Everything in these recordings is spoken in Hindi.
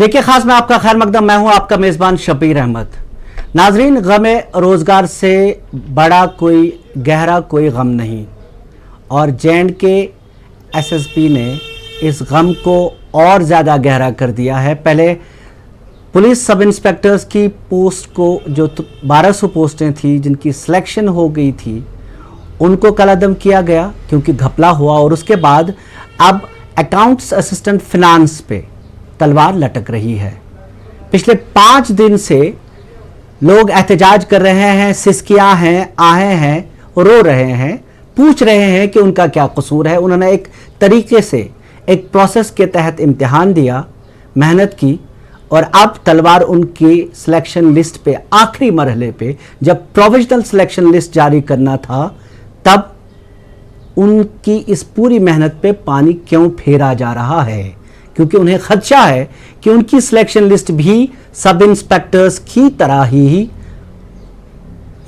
जेके खास में आपका खैर मकदम। मैं हूं आपका मेजबान शबीर अहमद। नाजरीन, गम रोजगार से बड़ा कोई गहरा कोई गम नहीं, और जे.एंड.के एसएसपी ने इस गम को और ज़्यादा गहरा कर दिया है। पहले पुलिस सब इंस्पेक्टर्स की पोस्ट को, जो 1200 पोस्टें थी जिनकी सिलेक्शन हो गई थी, उनको कलअदम किया गया क्योंकि घपला हुआ। और उसके बाद अब अकाउंट्स असिस्टेंट फिनांस पे तलवार लटक रही है। पिछले 5 दिन से लोग एहतजाज कर रहे हैं, सिसकियां हैं, आहें हैं, रो रहे हैं, पूछ रहे हैं कि उनका क्या कसूर है। उन्होंने एक तरीके से एक प्रोसेस के तहत इम्तिहान दिया, मेहनत की, और अब तलवार उनकी सिलेक्शन लिस्ट पे, आखिरी मरहले पे जब प्रोविजनल सिलेक्शन लिस्ट जारी करना था, तब उनकी इस पूरी मेहनत पे पानी क्यों फेरा जा रहा है? क्योंकि उन्हें खदशा है कि उनकी सिलेक्शन लिस्ट भी सब इंस्पेक्टर्स की तरह ही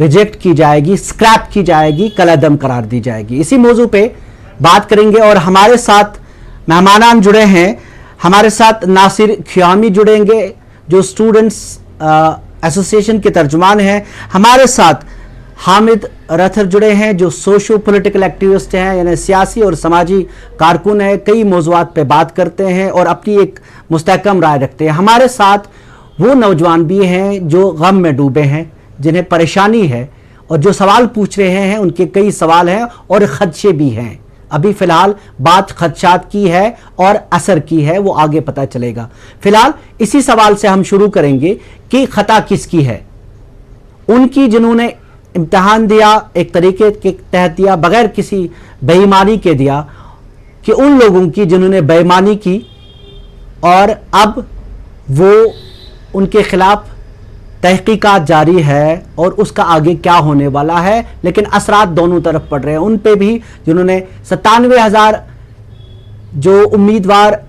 रिजेक्ट की जाएगी, स्क्रैप की जाएगी, कलअदम करार दी जाएगी। इसी मौजू पे बात करेंगे और हमारे साथ मेहमानान जुड़े हैं। हमारे साथ नासिर ख्यामी जुड़ेंगे जो स्टूडेंट्स एसोसिएशन के तर्जुमान हैं। हमारे साथ हामिद रथर जुड़े हैं जो सोशो पॉलिटिकल एक्टिविस्ट हैं, यानी सियासी और समाजी कारकुन हैं, कई मौज़ूआत पे बात करते हैं और अपनी एक मुस्तहकम राय रखते हैं। हमारे साथ वो नौजवान भी हैं जो गम में डूबे हैं, जिन्हें परेशानी है, और जो सवाल पूछ रहे हैं उनके कई सवाल हैं और खदशे भी हैं। अभी फ़िलहाल बात खदशात की है और असर की है, वो आगे पता चलेगा। फ़िलहाल इसी सवाल से हम शुरू करेंगे कि ख़ता किसकी है? उनकी जिन्होंने इम्तिहान दिया, एक तरीके के तहत दिया, बगैर किसी बेईमानी के दिया, कि उन लोगों की जिन्होंने बेईमानी की और अब वो उनके खिलाफ तहकीकात जारी है और उसका आगे क्या होने वाला है। लेकिन असरात दोनों तरफ पड़ रहे हैं। उन पे भी जिन्होंने 97,000 जो उम्मीदवार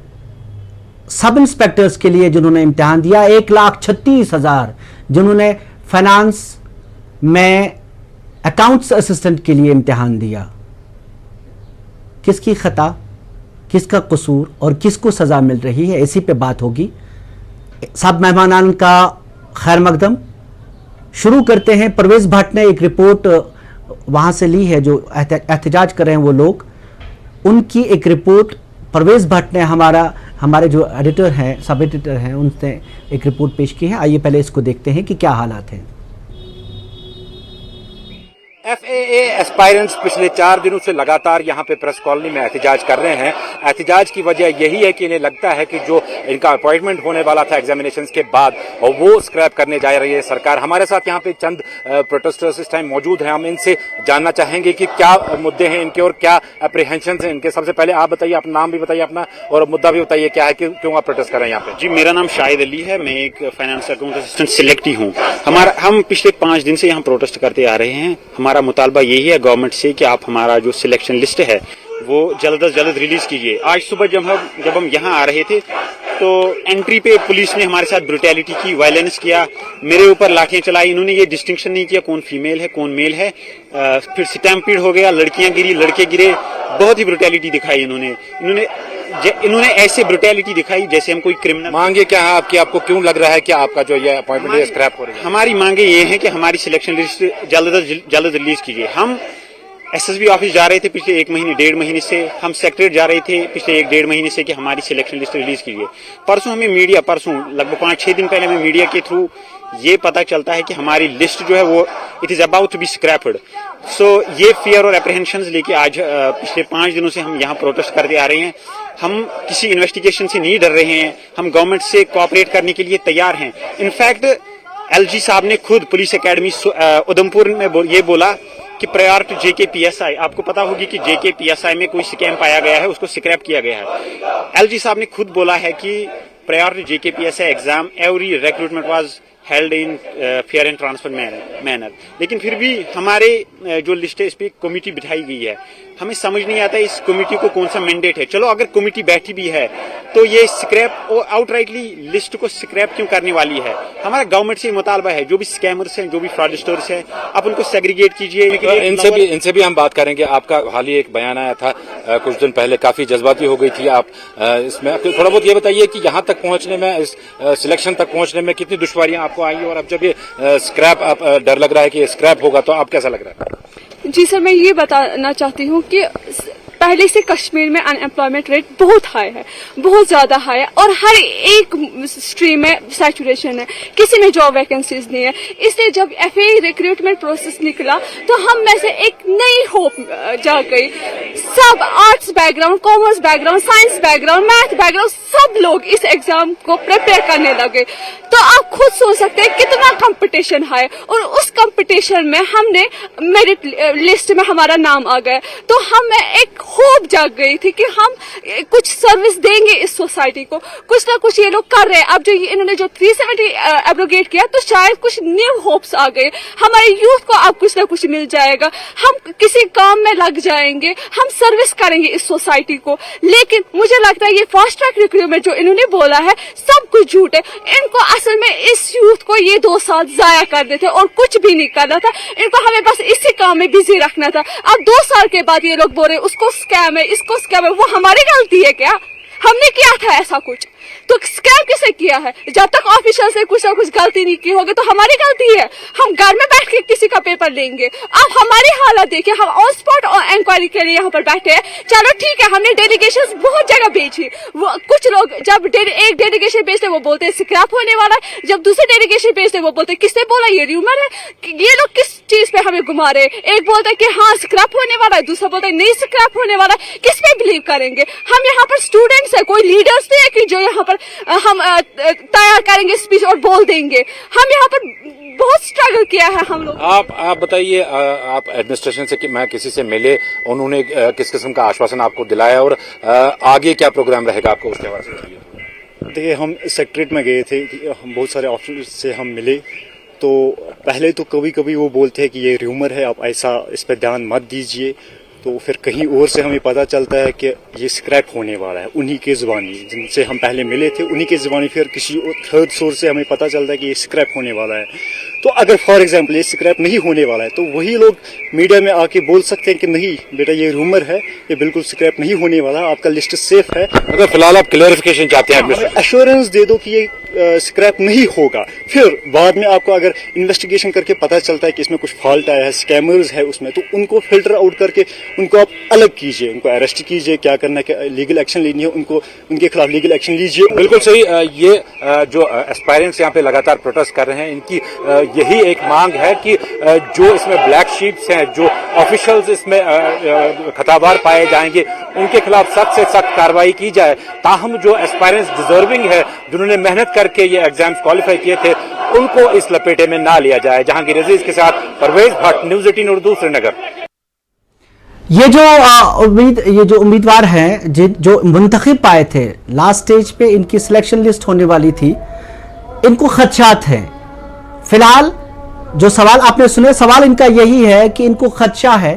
सब इंस्पेक्टर्स के लिए जिन्होंने इम्तिहान दिया, 1,36,000 जिन्होंने फाइनेंस में अकाउंट्स असिस्टेंट के लिए इम्तिहान दिया। किसकी खता, किसका कसूर और किसको सज़ा मिल रही है, इसी पे बात होगी। सब मेहमानान का खैर मकदम। शुरू करते हैं। परवेज़ भट्ट ने एक रिपोर्ट वहाँ से ली है, जो एहतजाज कर रहे हैं वो लोग, उनकी एक रिपोर्ट परवेज़ भट्ट ने हमारे जो एडिटर हैं, सब एडिटर हैं, उनसे एक रिपोर्ट पेश की है। आइए पहले इसको देखते हैं कि क्या हालात हैं। FAA एस्पायरेंट्स पिछले 4 दिनों से लगातार यहाँ पे प्रेस कॉलोनी में एहतजाज कर रहे हैं। एहतजाज की वजह यही है कि इन्हें लगता है कि जो इनका अपॉइंटमेंट होने वाला था एग्जामिनेशंस के बाद, और वो स्क्रैप करने जा रही है सरकार। हमारे साथ यहाँ पे चंद प्रोटेस्टर्स इस टाइम मौजूद हैं। हम इनसे जानना चाहेंगे कि क्या मुद्दे हैं इनके और क्या अप्रीहेंशन हैं इनके। सबसे पहले आप बताइए, अपना नाम भी बताइए अपना, और मुद्दा भी बताइए क्या है, कि क्यों आप प्रोटेस्ट कर रहे हैं यहाँ पे? जी, मेरा नाम शाहिद अली है। मैं एक फाइनेंस अकाउंट असिस्टेंट सिलेक्टी हूँ। हम पिछले 5 दिन से यहाँ प्रोटेस्ट करते आ रहे हैं। हमारा मुतालबा यही है गवर्नमेंट से कि आप हमारा जो सिलेक्शन लिस्ट है वो जल्द से जल्द रिलीज कीजिए। आज सुबह जब हम यहाँ आ रहे थे तो एंट्री पे पुलिस ने हमारे साथ ब्रुटैलिटी की, वायलेंस किया, मेरे ऊपर लाठियां चलाई। इन्होंने ये डिस्टिंक्शन नहीं किया कौन फीमेल है कौन मेल है। फिर स्टैम्पीड हो गया, लड़कियां गिरी, लड़के गिरे, बहुत ही ब्रुटैलिटी दिखाई इन्होंने ऐसे ब्रुटैलिटी दिखाई जैसे हम कोई क्रिमिनल। मांगे क्या है आपकी? आपको क्यों लग रहा है कि आपका जो ये अपॉइंटमेंट स्क्रैप हो रही है? हमारी मांगे ये है कि हमारी सिलेक्शन लिस्ट जल्द रिलीज कीजिए। हम एसएसबी ऑफिस जा रहे थे पिछले 1 महीने 1.5 महीने से, हम सेक्रेटरीट जा रहे थे पिछले 1-1.5 महीने से कि हमारी सिलेक्शन लिस्ट रिलीज कीजिए। परसों लगभग 5-6 दिन पहले हमें मीडिया के थ्रू ये पता चलता है कि हमारी लिस्ट जो है वो it is about to be scrapped. So ये फियर और एप्रीहेंशंस लेके आज पिछले 5 दिनों से हम यहाँ प्रोटेस्ट करते आ रहे हैं। हम किसी इन्वेस्टिगेशन से नहीं डर रहे हैं, हम गवर्नमेंट से कोऑपरेट करने के लिए तैयार हैं। इनफैक्ट एलजी साहब ने खुद पुलिस एकेडमी उधमपुर में ये बोला कि प्रायर टू JKPSI, आपको पता होगी कि JKPSI में कोई स्कैम पाया गया है, उसको स्क्रैप किया गया है। एलजी साहब ने खुद बोला है कि prior to JKPSI exam every recruitment was held in fair and transparent manner. लेकिन फिर भी हमारे जो लिस्ट है इस पर कमेटी बिठाई गई है। हमें समझ नहीं आता इस कमेटी को कौन सा मैंडेट है। चलो अगर कमेटी बैठी भी है तो ये स्क्रैप और आउटराइटली लिस्ट को स्क्रैप क्यों करने वाली है? हमारा गवर्नमेंट से मुतालबा है, जो भी स्कैमर्स हैं, जो भी फ्रॉडस्टर्स हैं, आप उनको सेग्रीगेट कीजिए। इनसे भी हम बात करेंगे। आपका हाल ही एक बयान आया था कुछ दिन पहले, काफी जज्बाती हो गई थी आप इसमें। थोड़ा बहुत ये बताइए कि यहाँ तक पहुंचने में, इस सिलेक्शन तक पहुंचने में कितनी दुश्वारियां आपको आई, और अब जब ये स्क्रैप आप डर लग रहा है कि ये स्क्रैप होगा, तो आप कैसा लग रहा है? जी सर, मैं ये बताना चाहती हूँ कि पहले से कश्मीर में अनएम्प्लॉयमेंट रेट बहुत हाई है, बहुत ज्यादा हाई है, और हर एक स्ट्रीम में सैचुरेशन है, किसी में जॉब वैकेंसीज नहीं है। इसलिए जब एफए रिक्रूटमेंट प्रोसेस निकला तो हम में से एक नई होप जाग गई। सब arts background, commerce background, science background, math background, सब लोग इस एग्जाम को प्रिपेयर करने लगे। तो आप खुद सोच सकते हैं कितना कंपटीशन है, और उस कंपटीशन में हमने मेरिट लिस्ट में हमारा नाम आ गया। तो हमें एक होप जाग गई थी कि हम कुछ सर्विस देंगे इस सोसाइटी को, कुछ ना कुछ ये लोग कर रहे हैं। अब जो इन्होंने जो 370 एब्रोगेट किया, तो शायद कुछ न्यू होप्स आ गए, हमारे यूथ को अब कुछ ना कुछ मिल जाएगा, हम किसी काम में लग जाएंगे, हम सर्विस करेंगे इस सोसाइटी को। लेकिन मुझे लगता है ये फास्ट ट्रैक रिक्रूटमेंट जो इन्होंने बोला है, सब कुछ झूठ है। इनको असल में इस यूथ को ये 2 साल जाया कर देते और कुछ भी नहीं करना था, इनको हमें बस इसी काम में बिजी रखना था। अब 2 साल के बाद ये लोग बोल रहे उसको स्कैम है, इसको स्कैम है। वो हमारी गलती है क्या? हमने किया था ऐसा कुछ? तो स्कैम किसे किया है? जब तक ऑफिशियल से कुछ ना कुछ गलती नहीं की होगी तो हमारी गलती है। हम घर में बैठ के किसी का पेपर लेंगे? अब हमारी हालत देखिए, हम ऑन स्पॉट इंक्वायरी के लिए यहाँ पर बैठे हैं। चलो ठीक है, हमने डेलीगेशन बहुत जगह भेजी, वो कुछ लोग जब एक डेलीगेशन भेजते वो बोलते हैं स्क्रैप होने वाला है, जब दूसरे डेलीगेशन भेजते वो बोलते किसने बोला, ये र्यूमर है। ये लोग किस चीज पे हमें घुमा रहे? एक बोलता है कि हाँ स्क्रैप होने वाला है, दूसरा बोलता है नहीं स्क्रैप होने वाला है। किस पे बिलीव करेंगे? हम यहाँ पर स्टूडेंट्स है, कोई लीडर्स नहीं है कि जो यहाँ पर हम तैयार करेंगे स्पीच और बोल देंगे। हम यहाँ पर बहुत स्ट्रगल किया है हम लोग। आप बताइए, आप एडमिनिस्ट्रेशन से मैं किसी से मिले, उन्होंने किस किस्म का आश्वासन आपको दिलाया, और आगे क्या प्रोग्राम रहेगा आपको, उसके हवाले से? देखिए, हम सेक्रेटरीट में गए थे, हम बहुत सारे ऑफिसर्स से हम मिले। तो पहले तो कभी कभी वो बोलते हैं कि ये र्यूमर है, आप ऐसा इस पर ध्यान मत दीजिए। तो फिर कहीं और से हमें पता चलता है कि ये स्क्रैप होने वाला है। उन्हीं के ज़बानी जिनसे हम पहले मिले थे, उन्हीं के ज़बानी फिर किसी थर्ड सोर्स से हमें पता चलता है कि ये स्क्रैप होने वाला है। तो अगर फॉर एग्जांपल ये स्क्रैप नहीं होने वाला है, तो वही लोग मीडिया में आके बोल सकते हैं कि नहीं बेटा ये रूमर है, ये बिल्कुल स्क्रैप नहीं होने वाला, आपका लिस्ट सेफ है। अगर फिलहाल आप क्लेरिफिकेशन चाहते हैं, एश्योरेंस दे दो कि ये स्क्रैप नहीं होगा। फिर बाद में आपको अगर इन्वेस्टिगेशन करके पता चलता है कि इसमें कुछ फॉल्ट आया है, स्कैमर्स है उसमें, तो उनको फिल्टर आउट करके उनको आप अलग कीजिए, उनको अरेस्ट कीजिए, क्या करना है, लीगल एक्शन लेनी है, उनको उनके खिलाफ लीगल एक्शन लीजिए। बिल्कुल सही। ये जो एस्पायरेंट्स यहाँ पे लगातार प्रोटेस्ट कर रहे हैं, इनकी यही एक मांग है कि जो इसमें ब्लैक शीप्स हैं, जो ऑफिशियल्स इसमें खताबार पाए जाएंगे, उनके खिलाफ सख्त से सख्त कार्रवाई की जाए। ताहम जो एस्पायरेंट्स डिजर्विंग है, जिन्होंने मेहनत करके ये एग्जाम्स क्वालिफाई किए थे, उनको इस लपेटे में ना लिया जाए। जहांगीर अजीज के साथ परवेज भट्ट, न्यूज़ 18 उर्दू, श्रीनगर। ये जो उम्मीदवार हैं जो मुंतखब पाए थे, लास्ट स्टेज पे इनकी सिलेक्शन लिस्ट होने वाली थी, इनको खदशात हैं। फिलहाल जो सवाल आपने सुने, सवाल इनका यही है कि इनको खदशा है,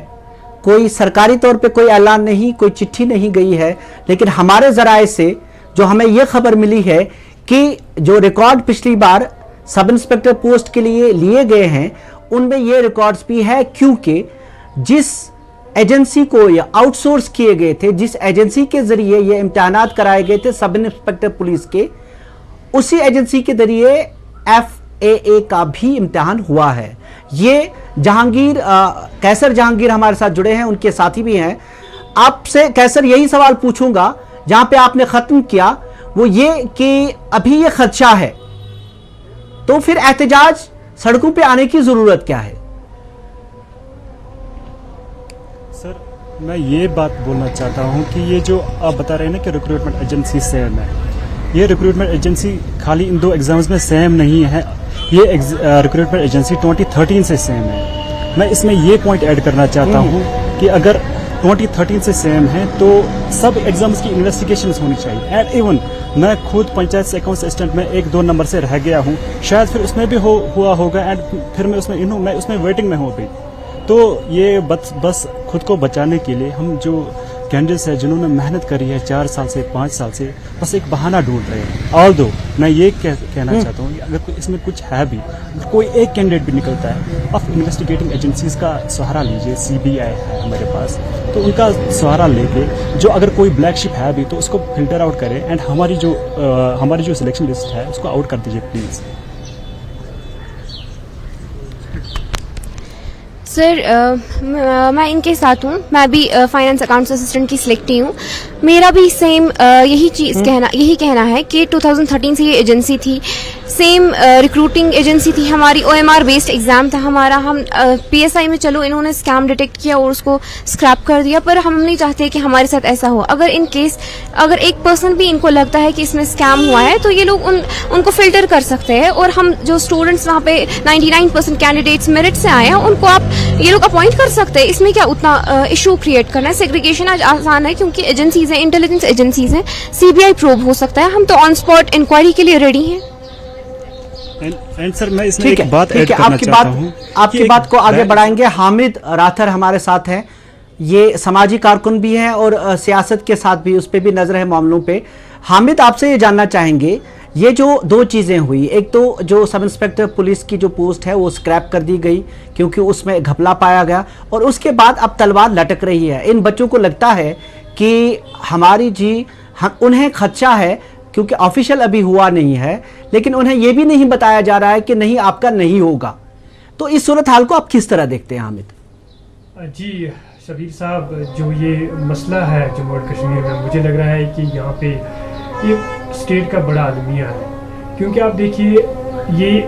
कोई सरकारी तौर पे कोई ऐलान नहीं, कोई चिट्ठी नहीं गई है, लेकिन हमारे जराए से जो हमें यह खबर मिली है कि जो रिकॉर्ड पिछली बार सब इंस्पेक्टर पोस्ट के लिए लिए गए हैं, उनमें ये रिकॉर्ड्स भी है, क्योंकि जिस एजेंसी को ये आउटसोर्स किए गए थे, जिस एजेंसी के जरिए ये इम्तिहानात कराए गए थे सब इंस्पेक्टर पुलिस के, उसी एजेंसी के जरिए FAA का भी इम्तिहान हुआ है। ये जहांगीर कैसर जहांगीर हमारे साथ जुड़े हैं, उनके साथी भी हैं। आपसे कैसर यही सवाल पूछूंगा जहां पे आपने खत्म किया, वो ये कि अभी ये खदशा है, तो फिर एहतजाज सड़कों पे आने की जरूरत क्या है? सर, मैं ये बात बोलना चाहता हूँ कि ये जो आप बता रहे हैं ना कि रिक्रूटमेंट एजेंसी सेम है, ये रिक्रूटमेंट एजेंसी खाली इन 2 एग्जाम्स में सेम नहीं है, ये रिक्रूटमेंट एजेंसी 2013 से सेम है। मैं इसमें ये पॉइंट ऐड करना चाहता हूँ कि अगर 2013 से सेम है तो सब एग्जाम्स की इन्वेस्टिगेशंस होनी चाहिए। एंड इवन मैं खुद पंचायत से अकाउंट्स असिस्टेंट में 1-2 नंबर से रह गया हूँ, शायद फिर उसमें भी हुआ होगा, एंड फिर मैं उसमें मैं उसमें वेटिंग में हूँ अभी। तो ये बस खुद को बचाने के लिए हम जो कैंडिडेट्स है जिन्होंने मेहनत करी है 4 साल से 5 साल से, बस एक बहाना ढूंढ रहे हैं। ऑल्दो मैं ये कहना चाहता हूँ अगर इसमें कुछ है भी, अगर कोई एक कैंडिडेट भी निकलता है, आप इन्वेस्टिगेटिंग एजेंसीज का सहारा लीजिए, CBI है हमारे पास, तो उनका सहारा लेके जो अगर कोई ब्लैक शिप है भी तो उसको फिल्टर आउट करें एंड हमारी जो सिलेक्शन लिस्ट है उसको आउट कर दीजिए प्लीज़। सर मैं इनके साथ हूँ, मैं भी फाइनेंस अकाउंट्स असिस्टेंट की सिलेक्टी हूँ। मेरा भी सेम यही कहना है कि 2013 से ये एजेंसी थी, सेम रिक्रूटिंग एजेंसी थी हमारी, OMR बेस्ड एग्जाम था हमारा। हम PSI में चलो इन्होंने स्कैम डिटेक्ट किया और उसको स्क्रैप कर दिया, पर हम नहीं चाहते कि हमारे साथ ऐसा हो। अगर इन केस अगर एक पर्सन भी इनको लगता है कि इसमें स्कैम हुआ है तो ये लोग उनको फिल्टर कर सकते हैं, और हम जो स्टूडेंट्स वहाँ पे 99% कैंडिडेट्स मेरिट से आए हैं उनको ये लोग अपॉइंट कर सकते हैं। इसमें क्या उतना इशू क्रिएट करना है। सेग्रीगेशन आज आसान है क्योंकि एजेंसीज हैं, इंटेलिजेंस एजेंसीज हैं, CBI प्रोब हो सकता है। हम तो ऑन स्पॉट इंक्वायरी के लिए रेडी हैं। एंड सर मैं इसमें एक बात ऐड करना चाहता हूं। आपकी बात को आगे बढ़ाएंगे। हामिद राथर हमारे साथ हैं, ये समाजी कारकुन भी हैं और सियासत के साथ भी उस पर भी नजर है मामलों पे। हामिद, आपसे ये जानना चाहेंगे, ये जो 2 चीज़ें हुई, एक तो जो सब इंस्पेक्टर पुलिस की जो पोस्ट है वो स्क्रैप कर दी गई क्योंकि उसमें घपला पाया गया, और उसके बाद अब तलवार लटक रही है। इन बच्चों को लगता है कि उन्हें खदशा है क्योंकि ऑफिशियल अभी हुआ नहीं है, लेकिन उन्हें यह भी नहीं बताया जा रहा है कि नहीं आपका नहीं होगा। तो इस सूरत हाल को आप किस तरह देखते हैं हामिद? जी शबीर साहब, जो ये मसला है जम्मू और कश्मीर में, मुझे लग रहा है कि यहाँ पे ये स्टेट का बड़ा अलमिया है। क्योंकि आप देखिए ये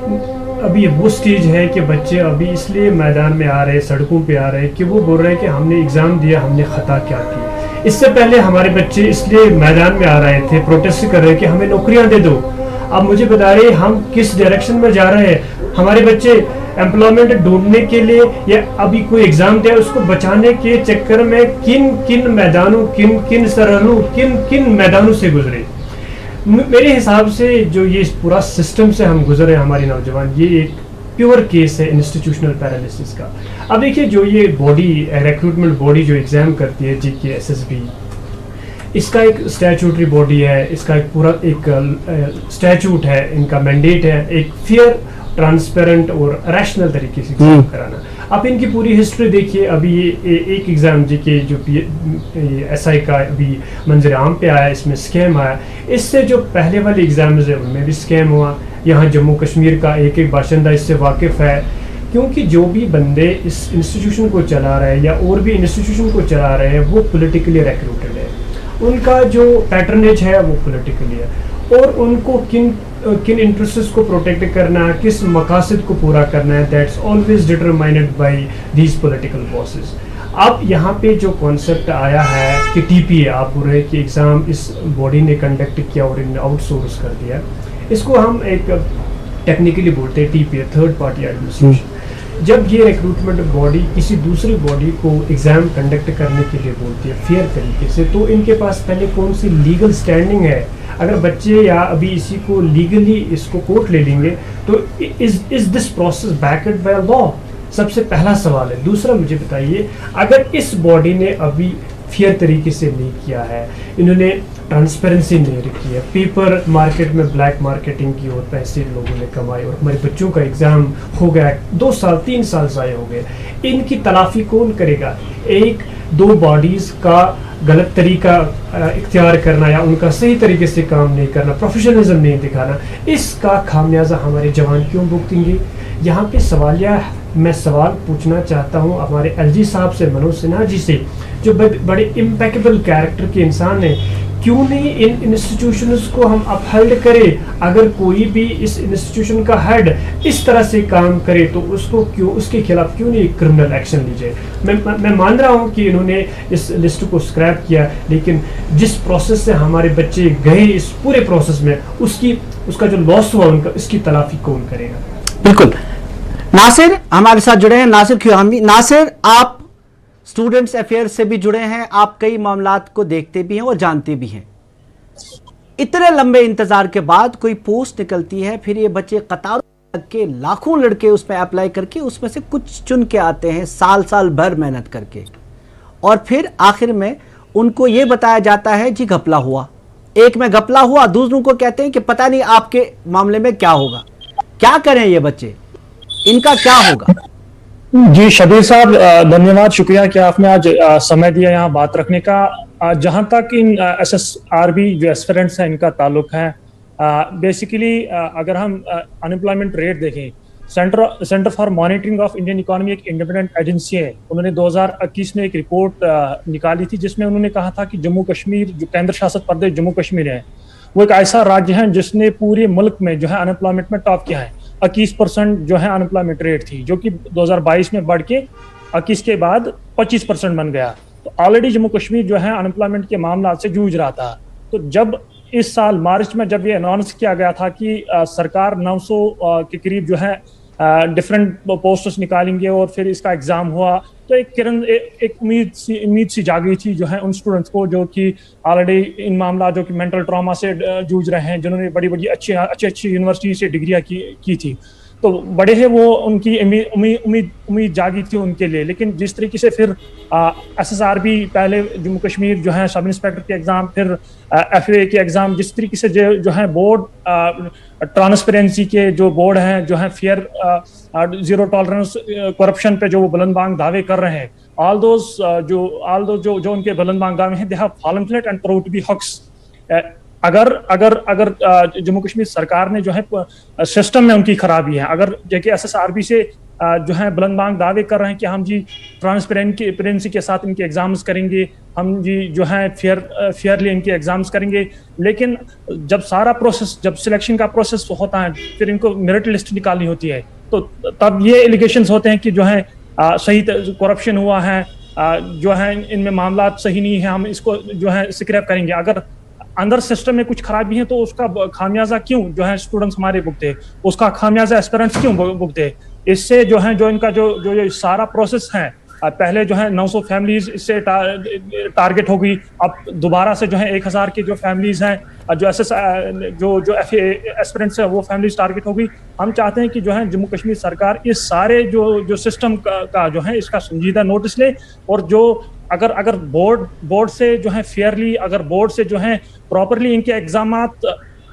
अभी वो स्टेज है कि बच्चे अभी इसलिए मैदान में आ रहे हैं, सड़कों पे आ रहे हैं कि वो बोल रहे हैं कि हमने एग्ज़ाम दिया, हमने ख़ता क्या की। इससे पहले हमारे बच्चे इसलिए मैदान में आ रहे थे, प्रोटेस्ट कर रहे हैं कि हमें नौकरियां दे दो। अब मुझे बता रहे हम किस डायरेक्शन में जा रहे हैं। हमारे बच्चे एम्प्लॉयमेंट ढूंढने के लिए या अभी कोई एग्जाम दिया उसको बचाने के चक्कर में किन किन मैदानों, किन सरहदों, किन मैदानों से गुजरे। मेरे हिसाब से जो ये पूरा सिस्टम से हम गुजरे हमारे नौजवान, ये एक प्योर केस है इंस्टीट्यूशनल पैरालिसिस का। अब देखिए जो ये बॉडी रिक्रूटमेंट बॉडी जो एग्जाम करती है GK SSB, इसका एक स्टैट्यूटरी बॉडी है, इसका एक पूरा एक स्टैट्यूट है, इनका मैंडेट है एक फेयर, ट्रांसपेरेंट और रैशनल तरीके से एग्जाम कराना। आप इनकी पूरी हिस्ट्री देखिए। अभी ये एक एग्जाम GK जो SI का अभी मंजर आम पे आया, इसमें स्कैम आया। इससे जो पहले वाले एग्जाम्स है उनमें भी स्कैम हुआ। यहाँ जम्मू कश्मीर का एक बाशिंदा इससे वाकिफ़ है, क्योंकि जो भी बंदे इस इंस्टीट्यूशन को चला रहे हैं या और भी इंस्टीट्यूशन को चला रहे हैं वो पॉलिटिकली रिक्रूटेड है। उनका जो पैटर्नेज है वो पॉलिटिकली है, और उनको किन इंटरेस्ट्स को प्रोटेक्ट करना है, किस मकासद को पूरा करना है, that's always determined by these political bosses. अब यहाँ पे जो कॉन्सेप्ट आया है कि TPA, आप बोल रहे हैं कि एग्ज़ाम इस बॉडी ने कंडक्ट किया और इन्हें आउटसोर्स कर दिया, इसको हम एक टेक्निकली बोलते हैं TPA, थर्ड पार्टी एडमिनिस्ट्रेशन। जब ये रिक्रूटमेंट बॉडी किसी दूसरी बॉडी को एग्ज़ाम कंडक्ट करने के लिए बोलती है फेयर तरीके से, तो इनके पास पहले कौन सी लीगल स्टैंडिंग है। अगर बच्चे या अभी इसी को लीगली इसको कोर्ट ले लेंगे तो is this process backed by law, सबसे पहला सवाल है। दूसरा मुझे बताइए, अगर इस बॉडी ने अभी फेयर तरीके से नहीं किया है, इन्होंने ट्रांसपेरेंसी नहीं रखी है, पेपर मार्केट में ब्लैक मार्केटिंग की और पैसे लोगों ने कमाए और हमारे बच्चों का एग्ज़ाम हो गया, 2 साल 3 साल ज़ाया हो गए, इनकी तलाफी कौन करेगा? 1-2 बॉडीज़ का गलत तरीका इख्तियार करना या उनका सही तरीके से काम नहीं करना, प्रोफेशनलिज्म नहीं दिखाना, इसका खामियाजा हमारे जवान क्यों भुगतेंगे? यहाँ पे सवालिया मैं सवाल पूछना चाहता हूँ हमारे LG साहब से, मनोज सिन्हा जी से, जो बड़े इम्पेकेबल कैरेक्टर के इंसान हैं। क्यों नहीं इन इंस्टीट्यूशंस को हम अपहोल्ड करें? अगर कोई भी इस इंस्टीट्यूशन का हेड इस तरह से काम करे तो उसको क्यों, उसके खिलाफ क्यों नहीं क्रिमिनल एक्शन लीजिए? मैं मान रहा हूँ कि इन्होंने इस लिस्ट को स्क्रैप किया, लेकिन जिस प्रोसेस से हमारे बच्चे गए इस पूरे प्रोसेस में, उसका जो लॉस हुआ उनका, इसकी तलाफी कौन करेगा? बिल्कुल। नासिर हमारे साथ जुड़े हैं, नासिर ख्यामी। नासिर, आप स्टूडेंट्स अफेयर से भी जुड़े हैं, आप कई मामलात को देखते भी हैं और जानते भी हैं। इतने लंबे इंतजार के बाद कोई पोस्ट निकलती है, फिर ये बच्चे कतार के लाखों लड़के उसमें अप्लाई करके उसमें से कुछ चुन के आते हैं साल साल भर मेहनत करके, और फिर आखिर में उनको ये बताया जाता है जी घपला हुआ। एक में घपला हुआ, दूसरों को कहते हैं कि पता नहीं आपके मामले में क्या होगा। क्या करें ये बच्चे, इनका क्या होगा? जी शबीर साहब, धन्यवाद, शुक्रिया कि आपने आज समय दिया यहाँ बात रखने का। जहाँ तक इन SSRB जो एस्पिरेंट्स हैं इनका ताल्लुक है, बेसिकली अगर हम अनएम्प्लॉयमेंट रेट देखें, centre for monitoring of Indian economy एक इंडिपेंडेंट एजेंसी है, उन्होंने 2021 में एक रिपोर्ट निकाली थी जिसमें उन्होंने कहा था कि जम्मू कश्मीर जो केंद्र शासित प्रदेश जम्मू कश्मीर है वो एक ऐसा राज्य है जिसने पूरे मुल्क में जो है अनएम्प्लॉयमेंट में टॉप किया है। 21% जो है अनएम्प्लॉयमेंट रेट थी, जो कि 2022 में बढ़ के 21 के बाद 25% बन गया। तो ऑलरेडी जम्मू कश्मीर जो है अनएम्प्लॉयमेंट के मामला से जूझ रहा था। तो जब इस साल मार्च में जब ये अनाउंस किया गया था कि सरकार 900 के करीब जो है डिफरेंट पोस्ट्स निकालेंगे और फिर इसका एग्जाम हुआ, तो एक उम्मीद सी जागी थी जो है उन स्टूडेंट्स को जो कि ऑलरेडी इन मामला जो कि मेंटल ट्रॉमा से जूझ रहे हैं, जिन्होंने बड़ी बड़ी अच्छी यूनिवर्सिटी से डिग्रियां की थी, तो बड़े हैं वो, उनकी उम्मीद जागी थी उनके लिए। लेकिन जिस तरीके से फिर SSRB पहले जम्मू कश्मीर जो है सब इंस्पेक्टर के एग्ज़ाम, फिर FA के एग्ज़ाम, जिस तरीके से जो है बोर्ड ट्रांसपेरेंसी के जो बोर्ड हैं जो है फेयर जीरो टॉलरेंस करप्शन पे जो वो बुलंदबांग दावे कर रहे हैं, ऑल दो जो उनके बुलंदबांग दावे हैं, they have fallen flat and prove to be hoax. अगर जम्मू कश्मीर सरकार ने जो है सिस्टम में उनकी खराबी है, अगर जैसे SSRB से जो है बुलंदबांग दावे कर रहे हैं कि हम जी ट्रांसपेरेंसी के साथ इनके एग्जाम्स करेंगे, हम जी जो है फेयरली इनके एग्जाम्स करेंगे, लेकिन जब सारा प्रोसेस, जब सिलेक्शन का प्रोसेस होता है, फिर इनको मेरिट लिस्ट निकालनी होती है, तो तब ये एलिगेशंस होते हैं कि जो है सही करप्शन हुआ है, जो है इनमें मामला सही नहीं है, हम इसको जो है स्क्रैप करेंगे। अगर अंदर सिस्टम में कुछ खराबी है तो उसका खामियाजा क्यों जो है स्टूडेंट्स हमारे भुगते, उसका खामियाजा एस्पिरेंट्स क्यों भुगते? इससे जो है जो इनका जो सारा प्रोसेस है, पहले जो है 900 फैमिलीज इससे टारगेट हो गई, अब दोबारा से जो है 1000 की जो फैमिलीज हैं, जो FA एस्पिरेंट्स है वो फैमिलीज टारगेट हो गई। हम चाहते हैं कि जो है जम्मू कश्मीर सरकार इस सारे जो सिस्टम का जो है इसका संजीदा नोटिस ले, और जो अगर बोर्ड से जो है फेयरली, अगर बोर्ड से जो है प्रॉपरली इनके एग्जामात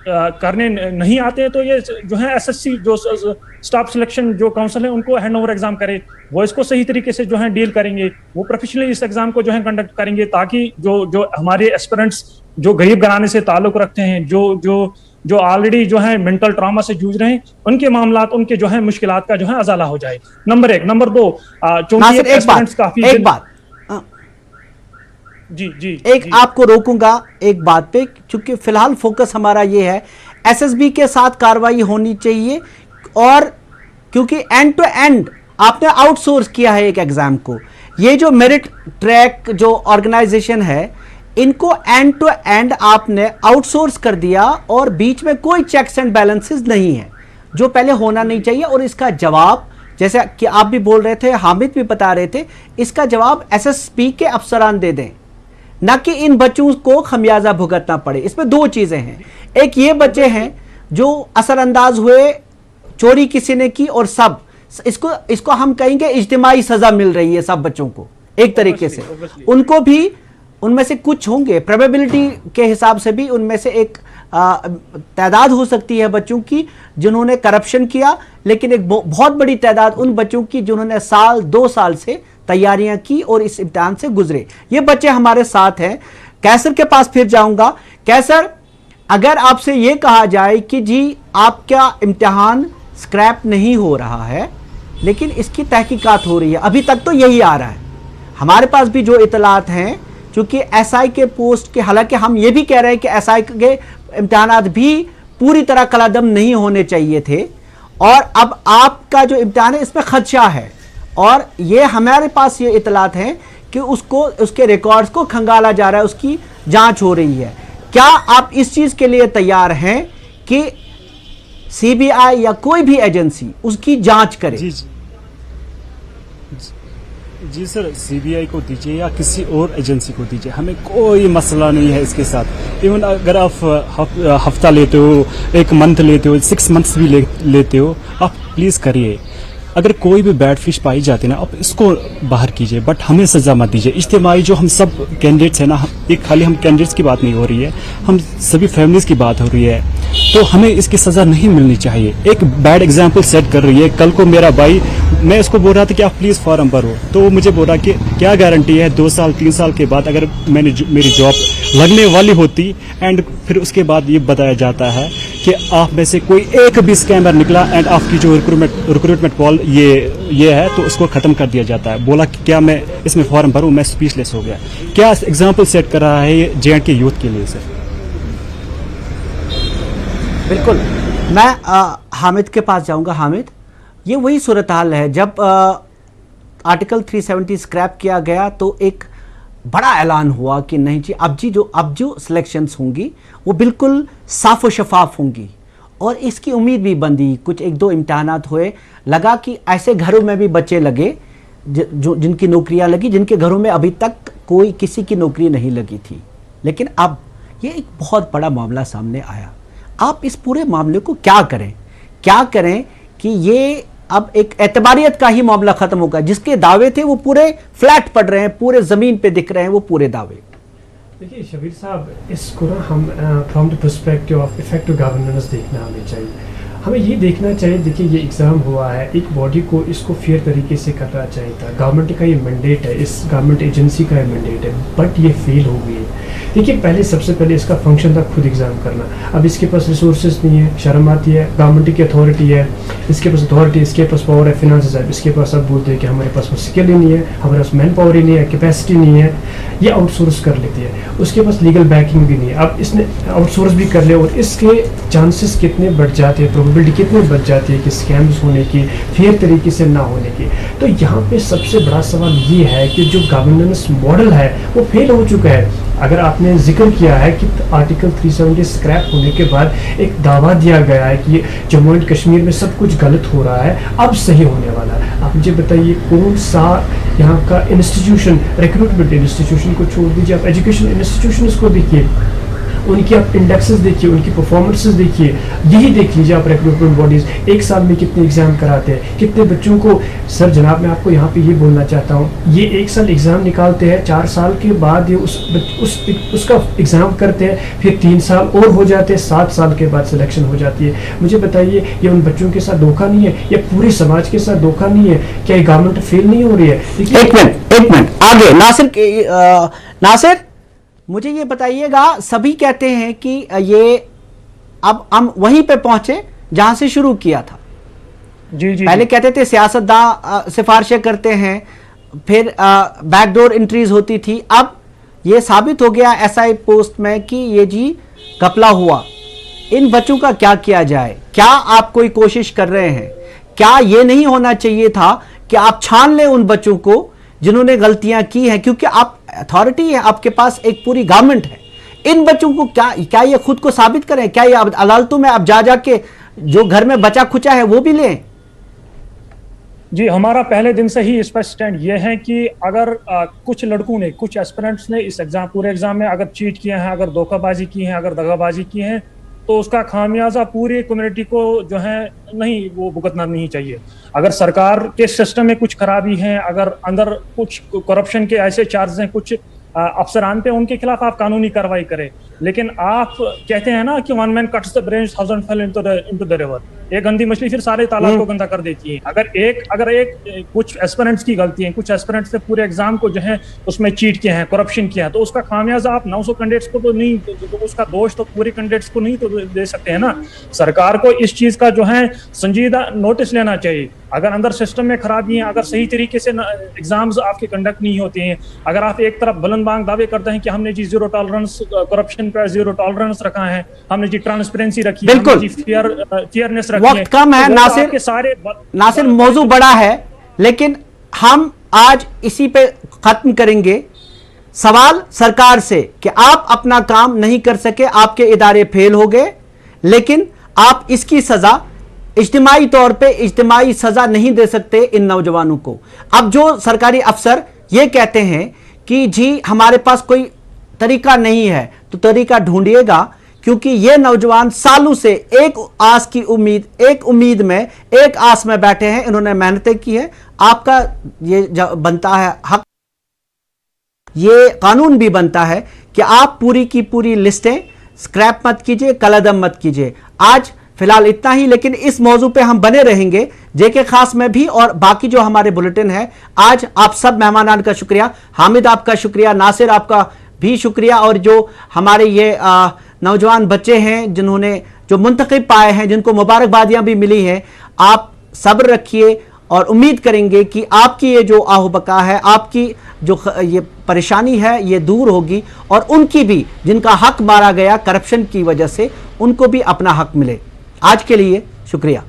करने नहीं आते हैं, तो ये जो है SSC जो स्टाफ सिलेक्शन जो काउंसिल है उनको हैंड ओवर एग्जाम करे, वो इसको सही तरीके से जो है डील करेंगे, वो प्रोफेशनली इस एग्जाम को जो है कंडक्ट करेंगे, ताकि जो हमारे एस्पिरेंट्स जो गरीब घराने से ताल्लुक रखते हैं, जो ऑलरेडी जो है मेंटल ट्रॉमा से जूझ रहे हैं, उनके मामलात, उनके जो है मुश्किलात का जो है अजाला हो जाए। नंबर 1। नंबर 2, चूंकि एस्पिरेंट्स काफी एक बात जी आपको रोकूंगा एक बात पे, क्योंकि फिलहाल फोकस हमारा ये है SSB के साथ कार्रवाई होनी चाहिए, और क्योंकि एंड टू एंड आपने आउटसोर्स किया है एक एग्जाम को। ये जो मेरिट ट्रैक जो ऑर्गेनाइजेशन है, इनको एंड टू एंड आपने आउटसोर्स कर दिया, और बीच में कोई चेक्स एंड बैलेंसेस नहीं है, जो पहले होना नहीं चाहिए। और इसका जवाब, जैसे कि आप भी बोल रहे थे, हामिद भी बता रहे थे, इसका जवाब SSB के अफसरान दे दें, ना कि इन बच्चों को खमियाजा भुगतना पड़े। इसमें दो चीजें हैं, एक ये बच्चे हैं जो असरअंदाज हुए, चोरी किसी ने की, और सब इसको हम कहेंगे इज्तिमाई सजा मिल रही है सब बच्चों को एक तरीके से। उनको भी, उनमें से कुछ होंगे, प्रोबेबिलिटी के हिसाब से भी उनमें से एक तादाद हो सकती है बच्चों की जिन्होंने करप्शन किया, लेकिन एक बहुत बड़ी तादाद उन बच्चों की जिन्होंने साल 2 साल से तैयारियां की और इस इम्तिहान से गुजरे। ये बच्चे हमारे साथ हैं। कैसर के पास फिर जाऊंगा। कैसर, अगर आपसे ये कहा जाए कि जी आपका इम्तिहान स्क्रैप नहीं हो रहा है, लेकिन इसकी तहकीकात हो रही है, अभी तक तो यही आ रहा है, हमारे पास भी जो इतलात हैं, क्योंकि SI के पोस्ट के, हालांकि हम ये भी कह रहे हैं कि SI के इम्तिहानात भी पूरी तरह कलादम नहीं होने चाहिए थे, और अब आपका जो इम्तिहान है इसमें खदशा है, और ये हमारे पास ये इतलात हैं कि उसके रिकॉर्ड्स को खंगाला जा रहा है, उसकी जांच हो रही है। क्या आप इस चीज के लिए तैयार हैं कि CBI या कोई भी एजेंसी उसकी जांच करे? जी सर, सीबीआई को दीजिए या किसी और एजेंसी को दीजिए, हमें कोई मसला नहीं है इसके साथ। इवन अगर आप हफ्ता लेते हो, एक मंथ लेते हो, 6 मंथ्स भी लेते हो, आप प्लीज़ करिए। अगर कोई भी बैड फिश पाई जाती है ना, आप इसको बाहर कीजिए, बट हमें सजा मत दीजिए। इज्तिमाई जो हम सब कैंडिडेट्स हैं ना, एक खाली हम कैंडिडेट्स की बात नहीं हो रही है, हम सभी फैमिलीज की बात हो रही है, तो हमें इसकी सजा नहीं मिलनी चाहिए। एक बैड एग्जाम्पल सेट कर रही है। कल को मेरा भाई, मैं उसको बोल रहा था कि आप प्लीज फॉर्म भरो, तो वो मुझे बोल रहा कि क्या गारंटी है 2 साल 3 साल के बाद अगर मेरी जॉब लगने वाली होती, एंड फिर उसके बाद ये बताया जाता है कि आप में से कोई एक भी स्कैमर निकला एंड आपकी जो रिक्रूटमेंट पॉल ये है, तो उसको खत्म कर दिया जाता है। बोला कि क्या मैं इसमें फॉर्म भरूं, मैं स्पीचलेस हो गया। क्या एग्जाम्पल सेट कर रहा है ये जे.एंड.के यूथ के लिए सर? बिल्कुल। मैं हामिद के पास जाऊंगा। हामिद, ये वही सूरत हाल है। जब आर्टिकल 370 स्क्रैप किया गया तो एक बड़ा ऐलान हुआ कि नहीं जी, अब जो सिलेक्शंस होंगी वो बिल्कुल साफ व शफाफ होंगी, और इसकी उम्मीद भी बंधी। कुछ 1-2 इम्तहानात हुए, लगा कि ऐसे घरों में भी बच्चे लगे जिनकी नौकरियां लगी, जिनके घरों में अभी तक कोई किसी की नौकरी नहीं लगी थी। लेकिन अब ये एक बहुत बड़ा मामला सामने आया। आप इस पूरे मामले को क्या करें कि ये अब एक एतबारियत का ही मामला खत्म होगा। जिसके दावे थे वो पूरे फ्लैट पड़ रहे हैं, पूरे जमीन पे दिख रहे हैं वो पूरे दावे। देखिए शबीर साहब, इसको ना हम from the perspective of effective governance देखना हमें चाहिए। हमें ये देखना चाहिए, देखिए ये एग्ज़ाम हुआ है, एक बॉडी को इसको फेयर तरीके से करना चाहिए था। गवर्नमेंट का ये मैंडेट है, इस गवर्नमेंट एजेंसी का ये मैंडेट है, बट ये फेल हो गई है। देखिए पहले सबसे पहले इसका फंक्शन था खुद एग्ज़ाम करना। अब इसके पास रिसोर्सेज नहीं है, शर्म आती है। गवर्नमेंट की अथॉरिटी है, इसके पास अथॉरिटी, इसके पास पावर है, फिनांसेस है, इसके पास सब बोलते हैं कि हमारे पास वो स्किल ही नहीं है, हमारे पास मैन पावर ही नहीं है, कैपेसिटी नहीं है, ये आउटसोर्स कर लेती है। उसके पास लीगल बैकिंग भी नहीं है। अब इसने आउटसोर्स भी कर लिया, और इसके चांसेस कितने बढ़ जाते हैं, प्रोबेबिलिटी कितनी बढ़ जाती है कि स्कैम्स होने की, फेयर तरीके से ना होने की। तो यहाँ पे सबसे बड़ा सवाल ये है कि जो गवर्नेंस मॉडल है वो फेल हो चुका है। अगर आपने जिक्र किया है कि आर्टिकल 370 स्क्रैप होने के बाद एक दावा दिया गया है कि जम्मू एंड कश्मीर में सब कुछ गलत हो रहा है, अब सही होने वाला है। आप मुझे बताइए कौन सा यहाँ का इंस्टीट्यूशन, रिक्रूटमेंट इंस्टीट्यूशन को छोड़ दीजिए, आप एजुकेशन इंस्टीट्यूशन को देखिए, उनकी आप इंडेक्सेस देखिए, उनकी परफॉर्मेंसेस देखिए, यही देख लीजिए आप रिक्रूटमेंट बॉडीज एक साल में कितने एग्जाम कराते हैं, कितने बच्चों को। सर जनाब, मैं आपको यहाँ पे ये बोलना चाहता हूँ, ये 1 साल एग्जाम निकालते हैं, 4 साल के बाद ये उसका एग्जाम करते हैं, फिर 3 साल और हो जाते हैं, 7 साल के बाद सिलेक्शन हो जाती है। मुझे बताइए ये उन बच्चों के साथ धोखा नहीं है, या पूरे समाज के साथ धोखा नहीं है? क्या ये गवर्नमेंट फेल नहीं हो रही है? एक मिनट आगे नासिर, मुझे ये बताइएगा, सभी कहते हैं कि ये अब हम वहीं पे पहुंचे जहां से शुरू किया था। जी पहले कहते थे सियासतदान सिफारिशें करते हैं, फिर बैकडोर एंट्रीज होती थी। अब ये साबित हो गया एसआई पोस्ट में कि ये जी घपला हुआ। इन बच्चों का क्या किया जाए? क्या आप कोई कोशिश कर रहे हैं? क्या ये नहीं होना चाहिए था कि आप छान लें उन बच्चों को जिन्होंने गलतियां की हैं? क्योंकि आप अथॉरिटी है, आपके पास एक पूरी गवर्नमेंट है। इन बच्चों को क्या ये खुद को साबित करें? क्या ये अदालतों में अब जा के जो घर में बचा खुचा है वो भी लें? जी, हमारा पहले दिन से ही स्पष्ट स्टैंड ये है कि अगर कुछ लड़कों ने, कुछ एस्पिरेंट्स ने इस पूरे एग्जाम में अगर चीट किया है, अगर धोखाबाजी की है, अगर दगाबाजी की है, तो उसका खामियाजा पूरी कम्युनिटी को जो है नहीं वो भुगतना नहीं चाहिए। अगर सरकार के सिस्टम में कुछ खराबी है, अगर अंदर कुछ करप्शन के ऐसे चार्जेस हैं कुछ अफसरान पे, उनके खिलाफ आप कानूनी कार्रवाई करें। लेकिन आप कहते हैं ना कि 1 man cuts the branch, 1000 fell into the river। एक गंदी मछली फिर सारे तालाब को गंदा कर देती है। अगर एक कुछ एस्पिरेंट्स की गलती है, कुछ एस्पिरेंट्स ने पूरे एग्जाम को जो है उसमें चीट किया है, करप्शन किया है, तो उसका खामियाजा आप 900 कैंडिडेट्स को तो नहीं, तो उसका दोष तो पूरे कैंडिडेट्स को नहीं तो दे सकते हैं ना। सरकार को इस चीज का जो है संजीदा नोटिस लेना चाहिए। अगर अंदर सिस्टम में खराबी है, अगर सही तरीके से एग्जाम्स आपके कंडक्ट नहीं होते हैं, अगर आप एक तरफ बुलंदबांग दावे करते हैं कि हमने जी जीरो टॉलरेंस, करप्शन पर जीरो टॉलरेंस रखा है, हमने जी ट्रांसपेरेंसी रखी है, हमने जी फेयरनेस रखी है। वक्त कम है नासिर, मौजू बड़ा है, लेकिन हम आज इसी पे खत्म करेंगे। सवाल सरकार से कि आप अपना काम नहीं कर सके, आपके इदारे फेल हो गए, लेकिन आप इसकी सजा इज्तिमाई तौर पे इज्तिमाई सजा नहीं दे सकते इन नौजवानों को। अब जो सरकारी अफसर ये कहते हैं कि जी हमारे पास कोई तरीका नहीं है, तो तरीका ढूंढिएगा, क्योंकि ये नौजवान सालों से एक आस की उम्मीद, एक उम्मीद में, एक आस में बैठे हैं। इन्होंने मेहनतें की है। आपका ये बनता है हक, ये कानून भी बनता है कि आप पूरी की पूरी लिस्टें स्क्रैप मत कीजिए, कलअदम मत कीजिए। आज फिलहाल इतना ही, लेकिन इस मौजू पे हम बने रहेंगे जेके खास में भी और बाकी जो हमारे बुलेटिन है। आज आप सब मेहमानान का शुक्रिया, हामिद आपका शुक्रिया, नासिर आपका भी शुक्रिया, और जो हमारे ये नौजवान बच्चे हैं जिन्होंने जो मुंतखब पाए हैं, जिनको मुबारकबादियां भी मिली हैं, आप सब्र रखिए और उम्मीद करेंगे कि आपकी ये जो आहो-बका है, आपकी जो ये परेशानी है, ये दूर होगी और उनकी भी, जिनका हक मारा गया करप्शन की वजह से, उनको भी अपना हक मिले। आज के लिए शुक्रिया।